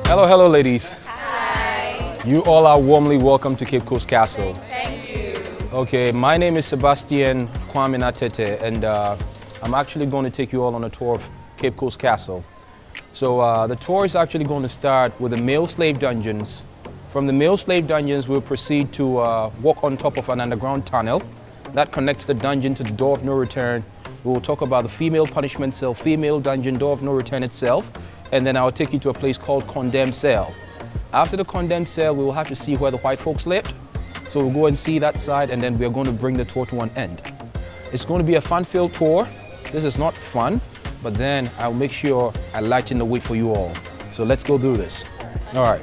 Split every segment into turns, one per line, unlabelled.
Hello, hello, ladies.
Hi.
You all are warmly welcome to Cape Coast Castle.
Thank you.
Okay, my name is Sebastian Kwame Natete, and I'm actually going to take you all on a tour of Cape Coast Castle. So the tour is actually going to start with the male slave dungeons. From the male slave dungeons, we'll proceed to walk on top of an underground tunnel that connects the dungeon to the door of no return. We will talk about the female punishment cell, female dungeon, door of no return itself, and then I'll take you to a place called condemned cell. After the condemned cell, we will have to see where the white folks lived. So we'll go and see that side, and then we're going to bring the tour to an end. It's going to be a fun-filled tour. This is not fun, but then I'll make sure I lighten the way for you all. So let's go do this. All right.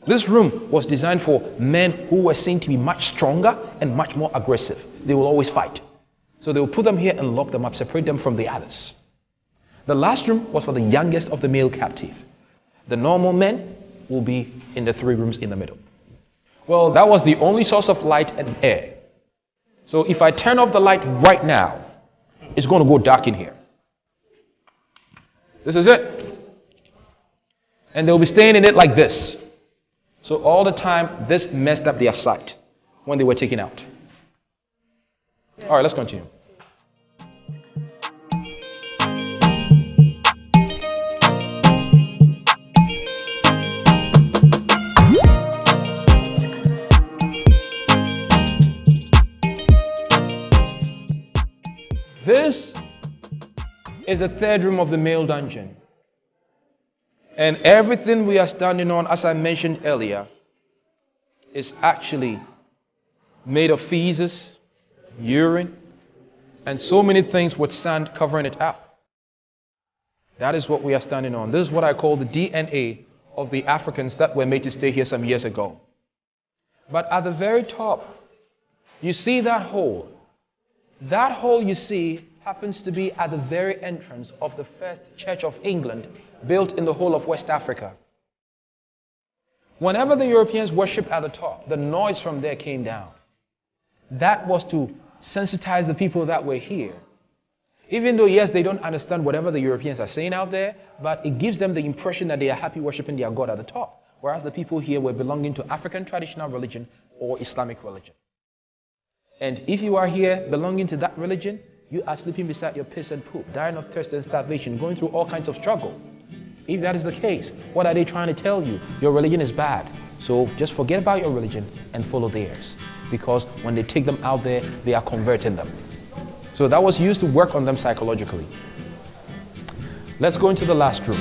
This room was designed for men who were seen to be much stronger and much more aggressive. They will always fight. So they will put them here and lock them up, separate them from the others. The last room was for the youngest of the male captive. The normal men will be in the 3 rooms in the middle. Well, that was the only source of light and air. So if I turn off the light right now, it's going to go dark in here. This is it. And they'll be staying in it like this. So all the time, this messed up their sight when they were taken out. All right, let's continue. This is the 3rd room of the male dungeon. And everything we are standing on, as I mentioned earlier, is actually made of feces, urine, and so many things with sand covering it up. That is what we are standing on. This is what I call the DNA of the Africans that were made to stay here some years ago. But at the very top, you see that hole. That hole you see happens to be at the very entrance of the first Church of England built in the whole of West Africa. Whenever the Europeans worshipped at the top, the noise from there came down. That was to sensitize the people that were here. Even though, yes, they don't understand whatever the Europeans are saying out there, but it gives them the impression that they are happy worshipping their God at the top, whereas the people here were belonging to African traditional religion or Islamic religion. And if you are here belonging to that religion, you are sleeping beside your piss and poop, dying of thirst and starvation, going through all kinds of struggle. If that is the case, what are they trying to tell you? Your religion is bad. So just forget about your religion and follow theirs. Because when they take them out there, they are converting them. So that was used to work on them psychologically. Let's go into the last room.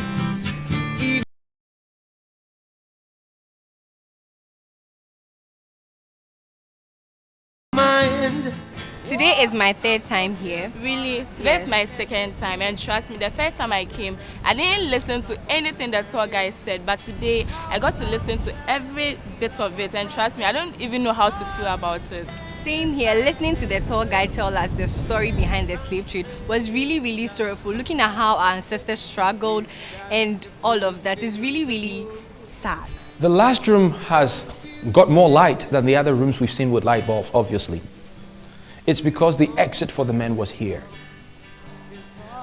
Today is my 3rd time here.
Really, today's my 2nd time, and trust me, the first time I came, I didn't listen to anything the tour guide said, but today I got to listen to every bit of it, and trust me, I don't even know how to feel about it.
Same here. Listening to the tour guide tell us the story behind the slave trade was really, really sorrowful. Looking at how our ancestors struggled and all of that is really, really sad.
The last room has got more light than the other rooms we've seen with light bulbs, obviously. It's because the exit for the men was here.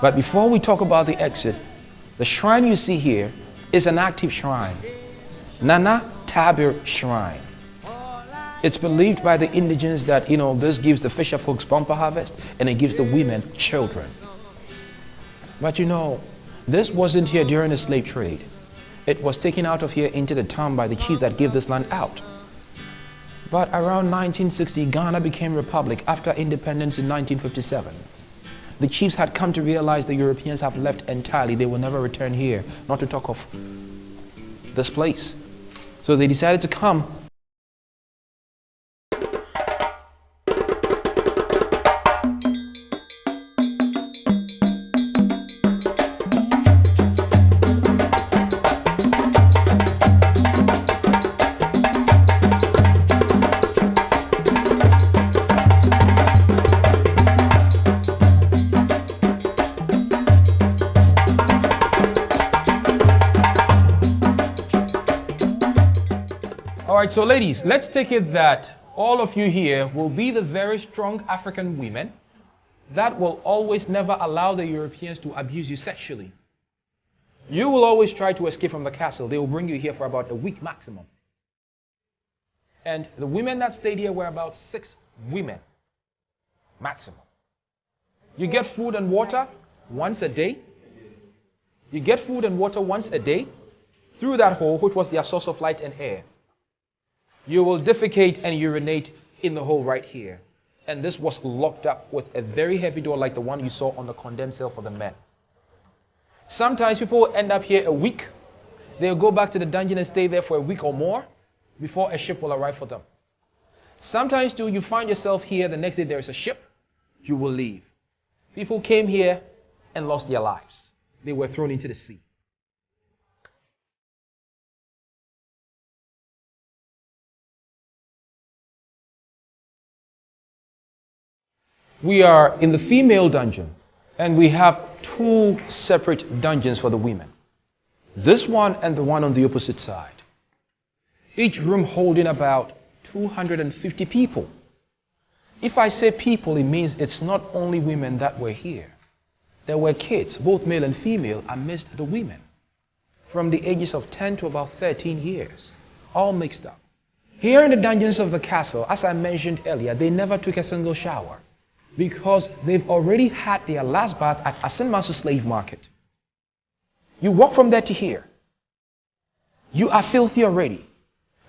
But before we talk about the exit, the shrine you see here is an active shrine. Nana Tabir Shrine. It's believed by the indigenes that, this gives the fisher folks bumper harvest and it gives the women children. But this wasn't here during the slave trade. It was taken out of here into the town by the chiefs that gave this land out. But around 1960, Ghana became republic after independence in 1957. The chiefs had come to realize the Europeans have left entirely. They will never return here, not to talk of this place. So they decided to come. right, so ladies, let's take it that all of you here will be the very strong African women that will always never allow the Europeans to abuse you sexually. You will always try to escape from the castle. They will bring you here for about a week maximum. And the women that stayed here were about 6 women maximum. You get food and water once a day. You get food and water once a day through that hole, which was their source of light and air. You will defecate and urinate in the hole right here. And this was locked up with a very heavy door like the one you saw on the condemned cell for the men. Sometimes people will end up here a week. They'll go back to the dungeon and stay there for a week or more before a ship will arrive for them. Sometimes too, you find yourself here, the next day there is a ship, you will leave. People came here and lost their lives. They were thrown into the sea. We are in the female dungeon, and we have 2 separate dungeons for the women. This one and the one on the opposite side. Each room holding about 250 people. If I say people, it means it's not only women that were here. There were kids, both male and female, amidst the women, from the ages of 10 to about 13 years, all mixed up. Here in the dungeons of the castle, as I mentioned earlier, they never took a single shower, because they've already had their last bath at Asinmasu slave market. You walk from there to here. You are filthy already,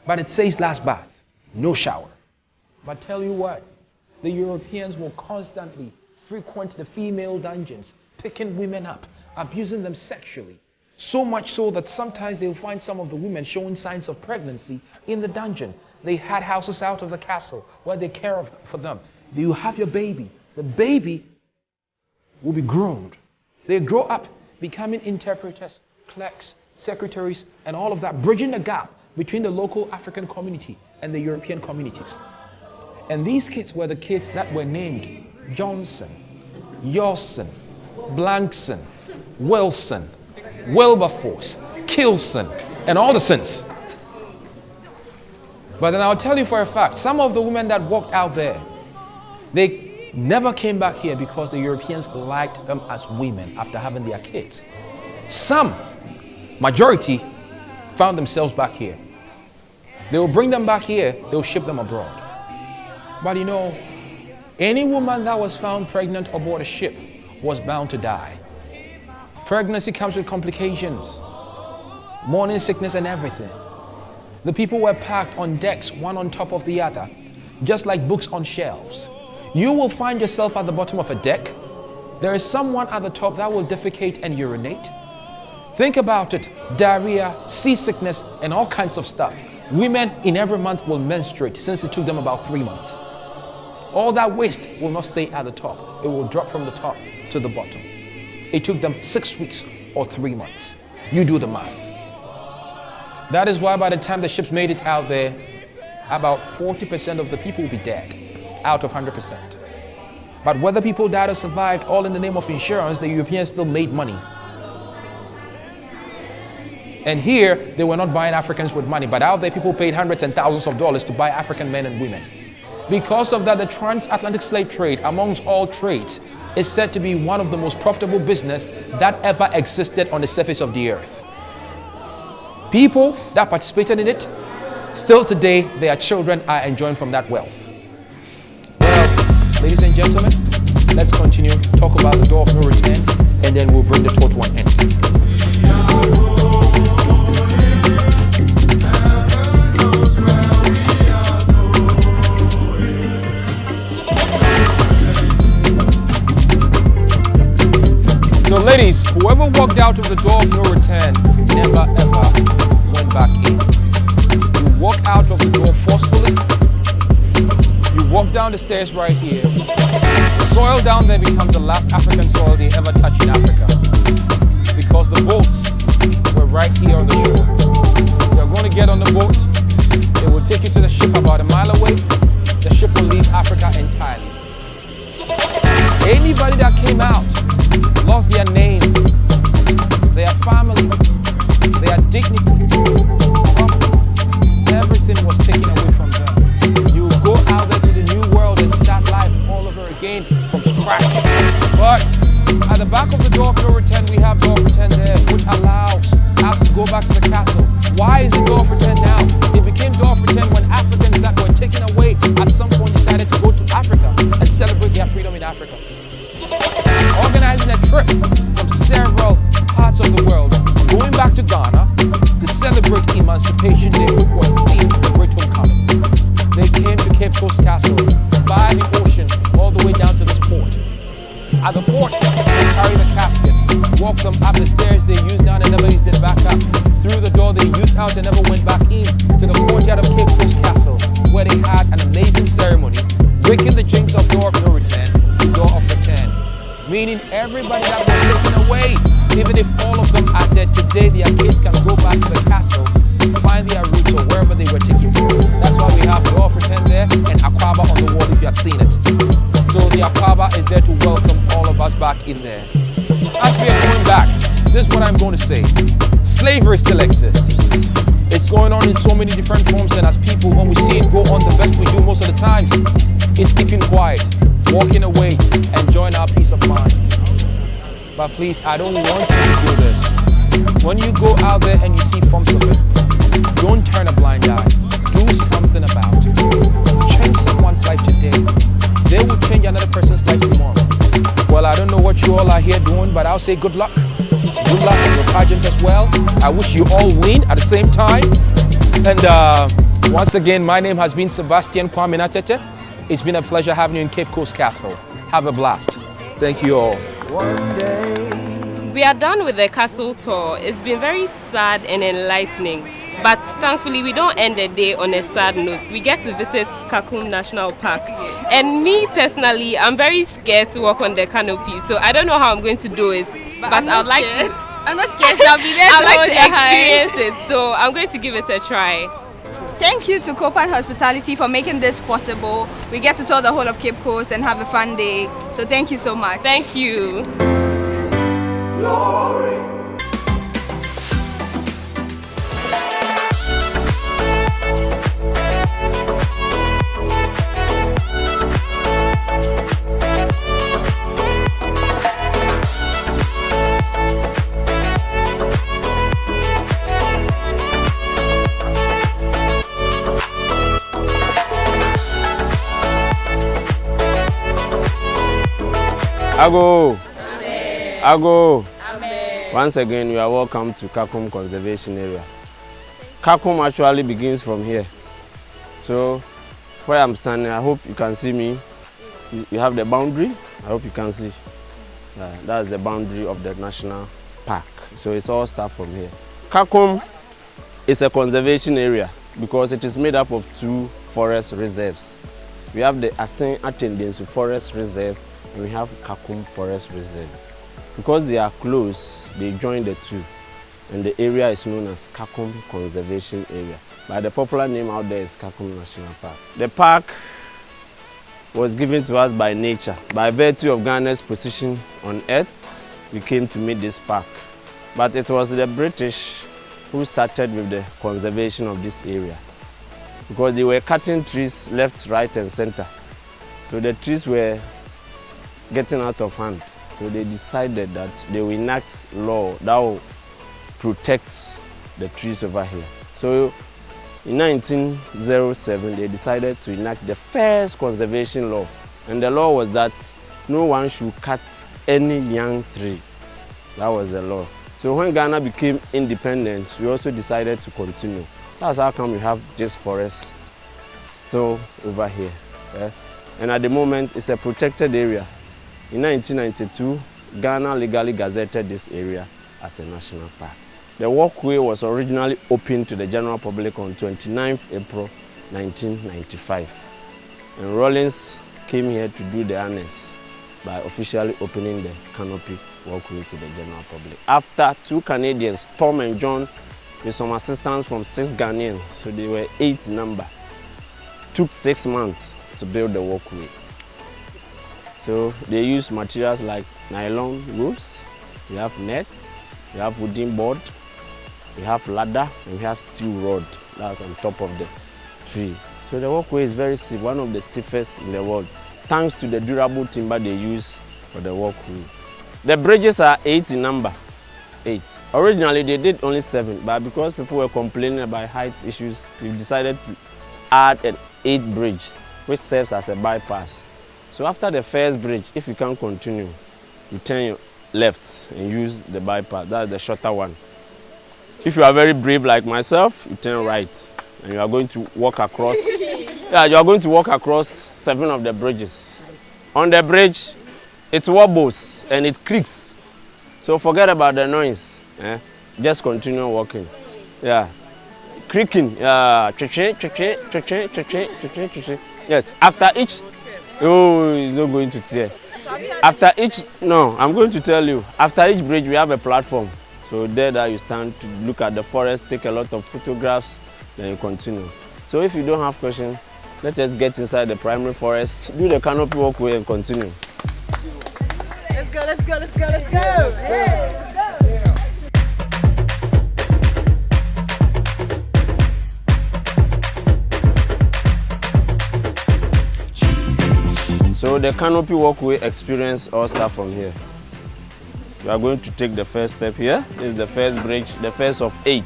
but it says last bath, no shower. But tell you what, the Europeans will constantly frequent the female dungeons, picking women up, abusing them sexually. So much so that sometimes they'll find some of the women showing signs of pregnancy in the dungeon. They had houses out of the castle where they care for them. Do you have your baby? The baby will be groomed. They grow up becoming interpreters, clerks, secretaries, and all of that, bridging the gap between the local African community and the European communities. And these kids were the kids that were named Johnson, Yawson, Blankson, Wilson, Wilberforce, Kilson, and all the sins. But then I'll tell you for a fact, some of the women that walked out there, they never came back here because the Europeans liked them as women after having their kids. Some, majority, found themselves back here. They will bring them back here, they will ship them abroad. But you know, any woman that was found pregnant aboard a ship was bound to die. Pregnancy comes with complications, morning sickness and everything. The people were packed on decks, one on top of the other, just like books on shelves. You will find yourself at the bottom of a deck. There is someone at the top that will defecate and urinate. Think about it, diarrhea, seasickness, and all kinds of stuff. Women in every month will menstruate since it took them about 3 months. All that waste will not stay at the top. It will drop from the top to the bottom. It took them 6 weeks or 3 months. You do the math. That is why by the time the ships made it out there, about 40% of the people will be dead out of 100%. But whether people died or survived, all in the name of insurance, the Europeans still made money. And here, they were not buying Africans with money, but out there people paid hundreds and thousands of dollars to buy African men and women. Because of that, the transatlantic slave trade, amongst all trades, is said to be one of the most profitable business that ever existed on the surface of the earth. People that participated in it, still today, their children are enjoying from that wealth. Well, ladies and gentlemen, let's continue, talk about the door of no return, and then we'll bring the tour to an end. So ladies, whoever walked out of the door of no return never ever went back in. You walk out of the door forcefully. You walk down the stairs right here. The soil down there becomes the last African soil they ever touched in Africa. Because the boats were right here on the shore. You're going to get on the boat. It will take you to the ship about a mile away. The ship will leave Africa entirely. Anybody that came out lost their name, their family, their dignity, everything was taken. from scratch. But at the back of the door of no return, we have door for 10 there, which allows us to go back to the castle. Why is it door for 10 now? It became door for 10 when Africans that were taken away at some point decided to go to Africa and celebrate their freedom in Africa. Organizing a trip from several parts of the world, going back to Ghana to celebrate Emancipation Day, which was themed the Great Homecoming. They came to Cape Coast Castle by the ocean all the way down to this port. At the port, they carry the caskets, walk them up the stairs they used down and never used it back up. Through the door they used out and never went back in to the courtyard of Cape Coast Castle, where they had an amazing ceremony, breaking the jinx of door of no return to door of return. Meaning everybody that was taken away, even if all of them are dead today, their kids can go back to the castle, find their roots or wherever they were taken from. That's why we have door of return there and Aquaba on the wall if you had seen it. So the Aquaba is there to welcome all of us back in there. As we are going back, this is what I'm going to say. Slavery still exists. It's going on in so many different forms, and as people, when we see it go on, the best we do most of the time is keeping quiet, walking away, enjoying our peace of mind. But please, I don't want you to do this. When you go out there and you see forms of it, don't turn a blind eye. Do something about it. Change someone's life today. They will change another person's life tomorrow. Well, I don't know what you all are here doing, but I'll say good luck. Good luck in your pageant as well. I wish you all win at the same time. And once again, my name has been Sebastian Kwame Natete. It's been a pleasure having you in Cape Coast Castle. Have a blast. Thank you all.
We are done with the castle tour. It's been very sad and enlightening. But thankfully, we don't end the day on a sad note. We get to visit Kakum National Park. And me personally, I'm very scared to walk on the canopy. So I don't know how I'm going to do it. But I'd like to.
I'm not scared, so I'll be there.
I'd like to experience it. So I'm going to give it a try.
Thank you to Copan Hospitality for making this possible. We get to tour the whole of Cape Coast and have a fun day. So thank you so much.
Thank you.
Glory.
Ago. Ago. Once again, you are welcome to Kakum Conservation Area. Kakum actually begins from here. So, where I'm standing, I hope you can see me. You have the boundary. I hope you can see. That's the boundary of the national park. So it's all starts from here. Kakum is a conservation area because it is made up of two forest reserves. We have the Asin Atendensu Forest Reserve and we have Kakum Forest Reserve. Because they are close, they join the two. And the area is known as Kakum Conservation Area. But the popular name out there is Kakum National Park. The park was given to us by nature. By virtue of Ghana's position on earth, we came to meet this park. But it was the British who started with the conservation of this area. Because they were cutting trees left, right, and center. So the trees were getting out of hand. So they decided that they will enact law that will protect the trees over here. So in 1907, they decided to enact the first conservation law. And the law was that no one should cut any young tree. That was the law. So when Ghana became independent, we also decided to continue. That's how come we have this forest still over here. And at the moment, it's a protected area. In 1992, Ghana legally gazetted this area as a national park. The walkway was originally opened to the general public on 29th April 1995. And Rollins came here to do the honors by officially opening the Canopy walkway to the general public. After two Canadians, Tom and John, with some assistance from 6 Ghanaians, so they were 8 in number, took 6 months to build the walkway. So they use materials like nylon ropes, we have nets, we have wooden board, we have ladder, and we have steel rod that's on top of the tree. So the walkway is very safe, one of the safest in the world. thanks to the durable timber they use for the walkway. The bridges are 8 in number. 8. Originally they did only 7, but because people were complaining about height issues, we decided to add an 8th bridge, which serves as a bypass. So after the first bridge, if you can't continue, you turn your left and use the bypass. That's the shorter one. If you are very brave like myself, you turn right, and you are going to walk across. Yeah, you are going to walk across 7 of the bridges. On the bridge, it wobbles and it creaks. So forget about the noise. Just continue walking. Yeah, creaking. Yeah, yes. After each, oh, it's not going to tear. After each, no, I'm going to tell you. After each bridge, we have a platform. So there that you stand to look at the forest, take a lot of photographs, then you continue. So if you don't have questions, let us get inside the primary forest, do the canopy walkway and continue.
Let's go, let's go, let's go, let's go. Hey, let's go.
So the canopy walkway experience all start from here. We are going to take the first step here. This is the first bridge, the first of 8.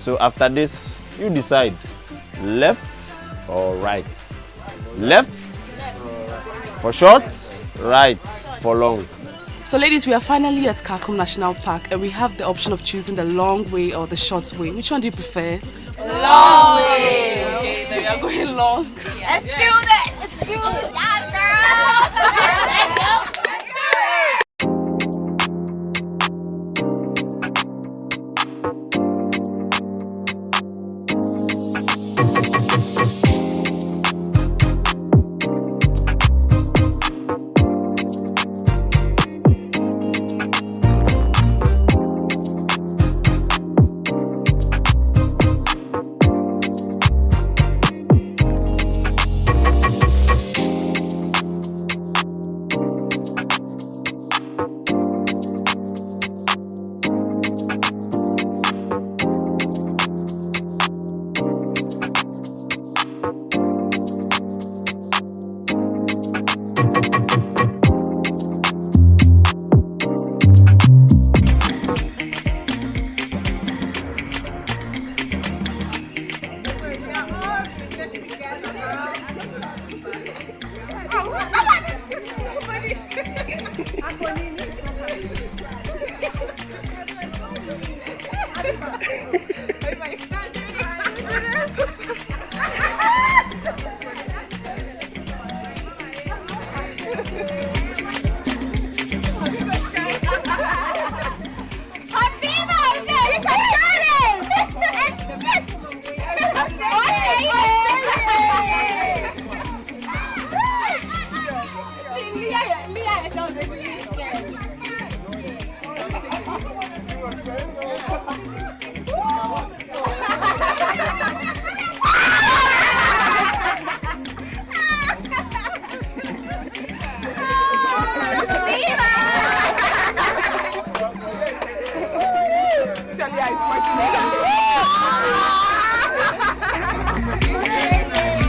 So after this, you decide left or right. Left for short, right for long.
So ladies, we are finally at Kakum National Park and we have the option of choosing the long way or the short way. Which one do you prefer?
Long way.
Okay, then we are going long.
Let's do this. Let's do this. Yes, girls. Let's go.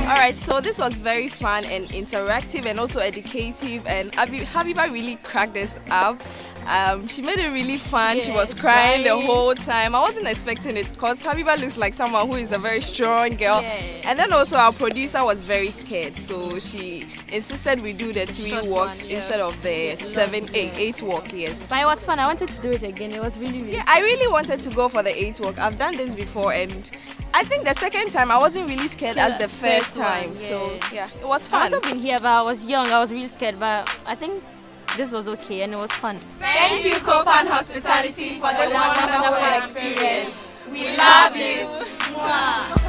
Alright, so this was very fun and interactive and also educative, and Habiba really cracked this up. She made it really fun. She was crying the whole time. I wasn't expecting it because Habiba looks like someone who is a very strong girl. And then also our producer was very scared, so she insisted we do the 3 walks instead of the 8 walk. Yes.
But it was fun. I wanted to do it again. It was really
Yeah, I really wanted to go for the 8 walk. I've done this before, and I think the second time I wasn't really scared as the first time. So yeah, it was fun.
I've also been here, but I was young. I was really scared, but I think this was okay and it was fun.
Thank you, Copan Hospitality, for this wonderful experience. We love you. Mwah.